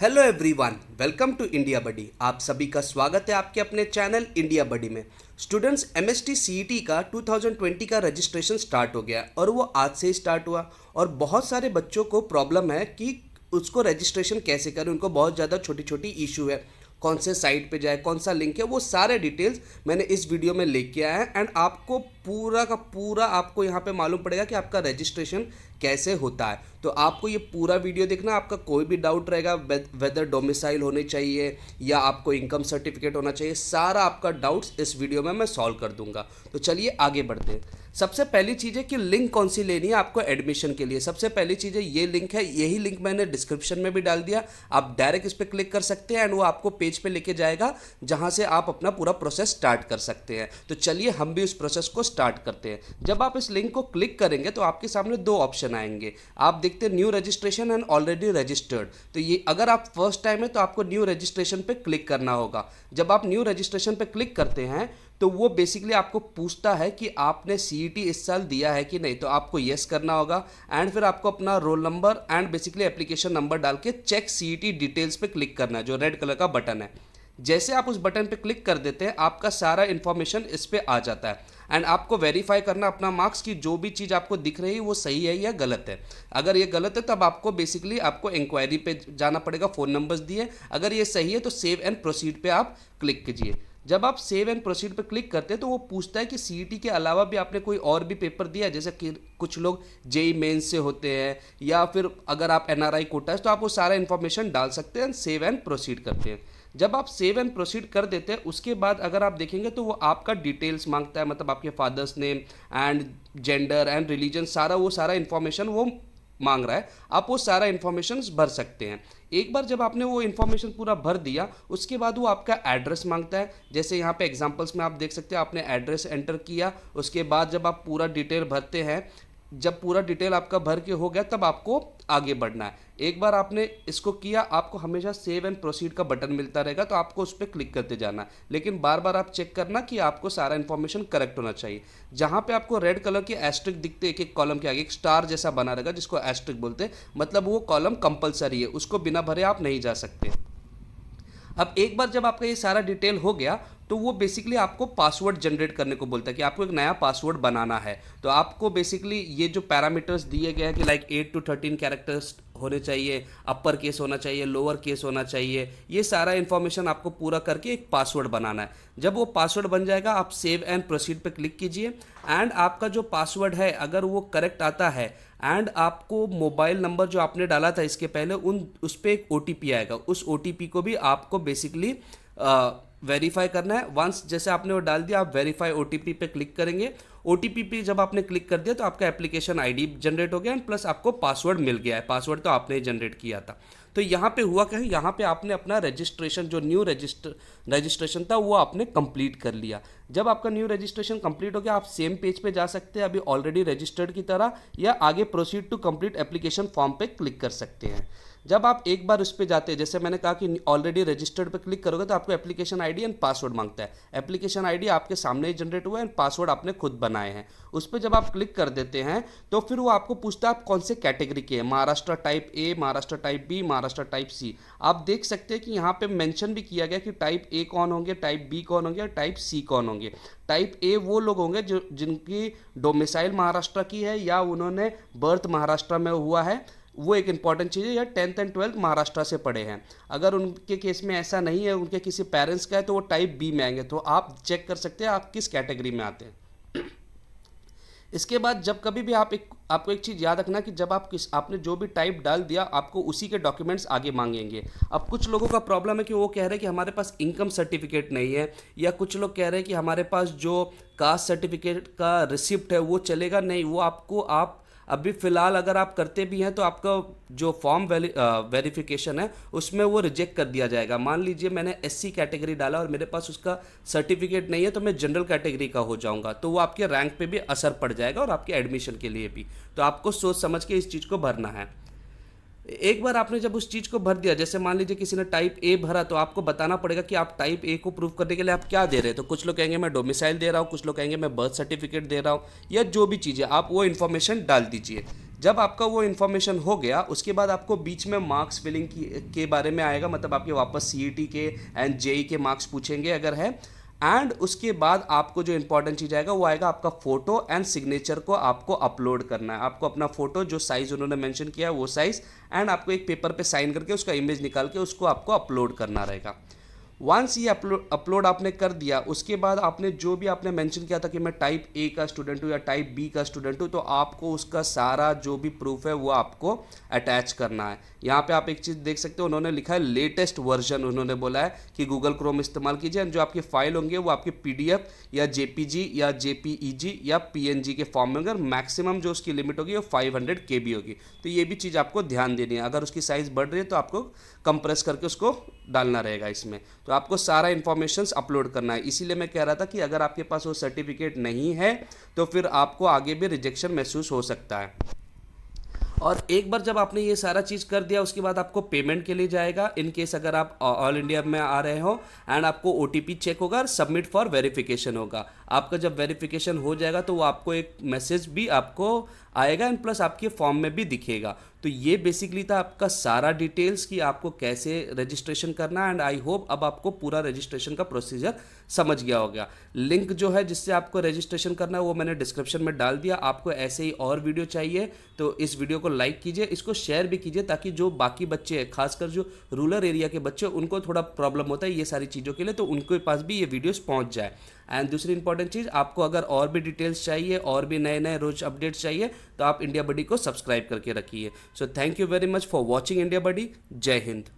Hello everyone, welcome to India buddy. आप सभी का स्वागत है आपके अपने चैनल इंडिया बडी में। स्टूडेंट्स, एमएसटी सीईटी का 2020 का रजिस्ट्रेशन स्टार्ट हो गया और वो आज से ही स्टार्ट हुआ। और बहुत सारे बच्चों को प्रॉब्लम है कि उसको रजिस्ट्रेशन कैसे करें। उनको बहुत ज़्यादा छोटी छोटी इशू है, कौन से साइट पे जाए, कौन सा लिंक है, वो सारे डिटेल्स मैंने इस वीडियो में लेके आया है। एंड आपको पूरा का पूरा आपको यहाँ पे मालूम पड़ेगा कि आपका रजिस्ट्रेशन कैसे होता है। तो आपको ये पूरा वीडियो देखना। आपका कोई भी डाउट रहेगा, वेदर डोमिसाइल होने चाहिए या आपको इनकम सर्टिफिकेट होना चाहिए, सारा आपका डाउट्स इस वीडियो में मैं सॉल्व कर दूंगा। तो चलिए आगे बढ़ते हैं। सबसे पहली चीज़ है कि लिंक कौन सी लेनी है आपको एडमिशन के लिए। सबसे पहली चीज़ है ये लिंक है, यही लिंक मैंने डिस्क्रिप्शन में भी डाल दिया। आप डायरेक्ट इस पर क्लिक कर सकते हैं एंड वो आपको पेज पे लेके जाएगा जहां से आप अपना पूरा प्रोसेस स्टार्ट कर सकते हैं। तो चलिए हम भी उस प्रोसेस को स्टार्ट करते हैं। जब आप इस लिंक को क्लिक करेंगे तो आपके सामने दो ऑप्शन आएंगे। आप देखते हैं new registration and already registered. तो ये अगर आप फर्स्ट टाइम है तो आपको न्यू रजिस्ट्रेशन पे क्लिक करना होगा। जब आप न्यू रजिस्ट्रेशन पे क्लिक करते हैं तो वो बेसिकली आपको पूछता है कि आपने सीईटी इस साल दिया है कि नहीं। तो आपको येस करना होगा एंड फिर आपको अपना roll number and basically application number डाल के चेक सीईटी डिटेल्स पे क्लिक करना है, जो रेड कलर का बटन है। जैसे आप उस बटन पे क्लिक कर देते हैं आपका सारा इन्फॉर्मेशन इस पे आ जाता है एंड आपको वेरीफाई करना अपना मार्क्स की जो भी चीज़ आपको दिख रही है वो सही है या गलत है। अगर ये गलत है तब आपको बेसिकली आपको इंक्वायरी पे जाना पड़ेगा, फ़ोन नंबर्स दिए। अगर ये सही है तो सेव एंड प्रोसीड पे आप क्लिक कीजिए। जब आप सेव एंड प्रोसीड पे क्लिक करते हैं तो वो पूछता है कि सीईटी के अलावा भी आपने कोई और भी पेपर दिया है, जैसे कि कुछ लोग जेई मेंस से होते हैं या फिर अगर आप एनआरआई कोटा है तो आप वो सारा इन्फॉर्मेशन डाल सकते हैं। सेव एंड प्रोसीड करते हैं। जब आप सेव एंड प्रोसीड कर देते हैं उसके बाद अगर आप देखेंगे तो वो आपका डिटेल्स मांगता है, मतलब आपके father's name and gender and religion, वो सारा इन्फॉर्मेशन वो मांग रहा है। आप वो सारा इन्फॉर्मेशन भर सकते हैं। एक बार जब आपने वो इन्फॉर्मेशन पूरा भर दिया उसके बाद वो आपका एड्रेस मांगता है। जैसे यहाँ पे एग्जांपल्स में आप देख सकते हैं, आपने एड्रेस एंटर किया। उसके बाद जब आप पूरा डिटेल भरते हैं, जब पूरा डिटेल आपका भर के हो गया तब आपको आगे बढ़ना है। एक बार आपने इसको किया आपको हमेशा सेव एंड प्रोसीड का बटन मिलता रहेगा, तो आपको उस पर क्लिक करते जाना है। लेकिन बार बार आप चेक करना कि आपको सारा इन्फॉर्मेशन करेक्ट होना चाहिए। जहाँ पे आपको रेड कलर के एस्ट्रिक दिखते एक एक कॉलम के आगे एक स्टार जैसा बना रहेगा जिसको एस्ट्रिक बोलते हैं, मतलब वो कॉलम कंपलसरी है, उसको बिना भरे आप नहीं जा सकते। अब एक बार जब आपका ये सारा डिटेल हो गया तो वो बेसिकली आपको पासवर्ड जनरेट करने को बोलता है कि आपको एक नया पासवर्ड बनाना है। तो आपको बेसिकली ये जो पैरामीटर्स दिए गए हैं कि लाइक 8 to 13 कैरेक्टर्स होने चाहिए, अपर केस होना चाहिए, लोअर केस होना चाहिए, ये सारा इन्फॉर्मेशन आपको पूरा करके एक पासवर्ड बनाना है। जब वो पासवर्ड बन जाएगा आप सेव एंड प्रोसीड पे क्लिक कीजिए एंड आपका जो पासवर्ड है अगर वो करेक्ट आता है एंड आपको मोबाइल नंबर जो आपने डाला था इसके पहले उस पर एक ओटीपी आएगा, उस ओटीपी को भी आपको बेसिकली वेरीफाई करना है। वंस जैसे आपने वो डाल दिया आप वेरीफाई ओटीपी पे क्लिक करेंगे। ओटीपी पे जब आपने क्लिक कर दिया तो आपका एप्लीकेशन आईडी जनरेट हो गया एंड प्लस आपको पासवर्ड मिल गया है। पासवर्ड तो आपने ही जनरेट किया था। तो यहाँ पे हुआ क्या है, यहाँ पे आपने अपना रजिस्ट्रेशन जो न्यू रजिस्ट्रेशन था वो आपने कंप्लीट कर लिया। जब आपका न्यू रजिस्ट्रेशन कंप्लीट हो गया आप सेम पेज पे जा सकते हैं अभी ऑलरेडी रजिस्टर्ड की तरह, या आगे proceed to complete application form पे क्लिक कर सकते हैं। जब आप एक बार उस पर जाते हैं, जैसे मैंने कहा कि ऑलरेडी रजिस्टर्ड पे क्लिक करोगे तो आपको एप्लीकेशन आईडी एंड पासवर्ड मांगता है। एप्लीकेशन आईडी आपके सामने ही जनरेट हुआ है एंड पासवर्ड आपने खुद बनाए हैं। उस पर जब आप क्लिक कर देते हैं तो फिर वो आपको पूछता है आप कौन से कैटेगरी के हैं, Maharashtra type A, Maharashtra type B, Maharashtra type C. आप देख सकते हैं कि यहाँ पे मेंशन भी किया गया कि टाइप ए कौन होंगे, टाइप बी कौन होंगे और टाइप सी कौन होंगे। टाइप ए वो लोग होंगे जो जिनकी डोमिसाइल महाराष्ट्र की है या उन्होंने बर्थ महाराष्ट्र में हुआ है, वो एक इंपॉर्टेंट चीज़ है, या 10th एंड 12th महाराष्ट्र से पढ़े हैं। अगर उनके केस में ऐसा नहीं है, उनके किसी पेरेंट्स का है, तो वो टाइप बी में आएंगे। तो आप चेक कर सकते हैं आप किस कैटेगरी में आते हैं। इसके बाद जब कभी भी आपको एक चीज़ याद रखना कि जब आपने जो भी टाइप डाल दिया आपको उसी के डॉक्यूमेंट्स आगे मांगेंगे। अब कुछ लोगों का प्रॉब्लम है कि वो कह रहे हैं कि हमारे पास इनकम सर्टिफिकेट नहीं है, या कुछ लोग कह रहे हैं कि हमारे पास जो कास्ट सर्टिफिकेट का रिसिप्ट है वो चलेगा नहीं। वो आपको आप अभी फ़िलहाल अगर आप करते भी हैं तो आपका जो फॉर्म वेरिफिकेशन है उसमें वो रिजेक्ट कर दिया जाएगा। मान लीजिए मैंने एससी कैटेगरी डाला और मेरे पास उसका सर्टिफिकेट नहीं है तो मैं जनरल कैटेगरी का हो जाऊंगा, तो वो आपके रैंक पे भी असर पड़ जाएगा और आपके एडमिशन के लिए भी। तो आपको सोच समझ के इस चीज़ को भरना है। एक बार आपने जब उस चीज़ को भर दिया, जैसे मान लीजिए किसी ने टाइप ए भरा, तो आपको बताना पड़ेगा कि आप टाइप ए को प्रूव करने के लिए आप क्या दे रहे हैं। तो कुछ लोग कहेंगे मैं डोमिसाइल दे रहा हूँ, कुछ लोग कहेंगे मैं बर्थ सर्टिफिकेट दे रहा हूँ, या जो भी चीज़ें आप वो इन्फॉर्मेशन डाल दीजिए। जब आपका वो इन्फॉर्मेशन हो गया उसके बाद आपको बीच में मार्क्स फिलिंग के बारे में आएगा, मतलब आपके वापस सीईटी के एंड जेई के मार्क्स पूछेंगे अगर है। एंड उसके बाद आपको जो इंपॉर्टेंट चीज़ आएगा वो आएगा आपका फोटो एंड सिग्नेचर को आपको अपलोड करना है। आपको अपना फोटो जो साइज़ उन्होंने मेंशन किया है वो साइज़ एंड आपको एक पेपर पे साइन करके उसका इमेज निकाल के उसको आपको अपलोड करना रहेगा। वंस ये अपलोड आपने कर दिया उसके बाद आपने जो भी आपने मेंशन किया था कि मैं टाइप ए का स्टूडेंट हूँ या टाइप बी का स्टूडेंट हूँ, तो आपको उसका सारा जो भी प्रूफ है वो आपको अटैच करना है। यहाँ पे आप एक चीज़ देख सकते हो, उन्होंने लिखा है लेटेस्ट वर्जन। उन्होंने बोला है कि गूगल क्रोम इस्तेमाल कीजिए, जो आपकी फाइल होंगे वो आपकी पीडीएफ या जेपीजी या जेपीईजी या पीएनजी के फॉर्म में होंगे, और मैक्सिमम जो उसकी लिमिट होगी वो 500 केबी होगी। तो ये भी चीज़ आपको ध्यान देनी है। अगर उसकी साइज़ बढ़ रही है तो आपको कंप्रेस करके उसको डालना रहेगा इसमें। तो आपको सारा इन्फॉर्मेशन अपलोड करना है। इसीलिए मैं कह रहा था कि अगर आपके पास वो सर्टिफिकेट नहीं है तो फिर आपको आगे भी रिजेक्शन महसूस हो सकता है। और एक बार जब आपने ये सारा चीज़ कर दिया उसके बाद आपको पेमेंट के लिए जाएगा, इन केस अगर आप ऑल इंडिया में आ रहे हो, एंड आपको ओटीपी चेक होगा और सबमिट फॉर वेरिफिकेशन होगा। आपका जब वेरिफिकेशन हो जाएगा तो वो आपको एक मैसेज भी आपको आएगा एंड प्लस आपके फॉर्म में भी दिखेगा। तो ये बेसिकली था आपका सारा डिटेल्स कि आपको कैसे रजिस्ट्रेशन करना, एंड आई होप अब आपको पूरा रजिस्ट्रेशन का प्रोसीजर समझ गया होगा। लिंक जो है जिससे आपको रजिस्ट्रेशन करना है वो मैंने डिस्क्रिप्शन में डाल दिया। आपको ऐसे ही और वीडियो चाहिए तो इस वीडियो को लाइक कीजिए, इसको शेयर भी कीजिए, ताकि जो बाकी बच्चे हैं खासकर जो रूरल एरिया के बच्चे उनको थोड़ा प्रॉब्लम होता है ये सारी चीज़ों के लिए, तो उनके पास भी ये वीडियोस पहुंच जाए। एंड दूसरी इंपॉर्टेंट चीज़, आपको अगर और भी डिटेल्स चाहिए और भी नए नए रोज अपडेट्स चाहिए तो आप इंडिया बडी को सब्सक्राइब करके रखिए। So thank you very much for watching India buddy. जय हिंद।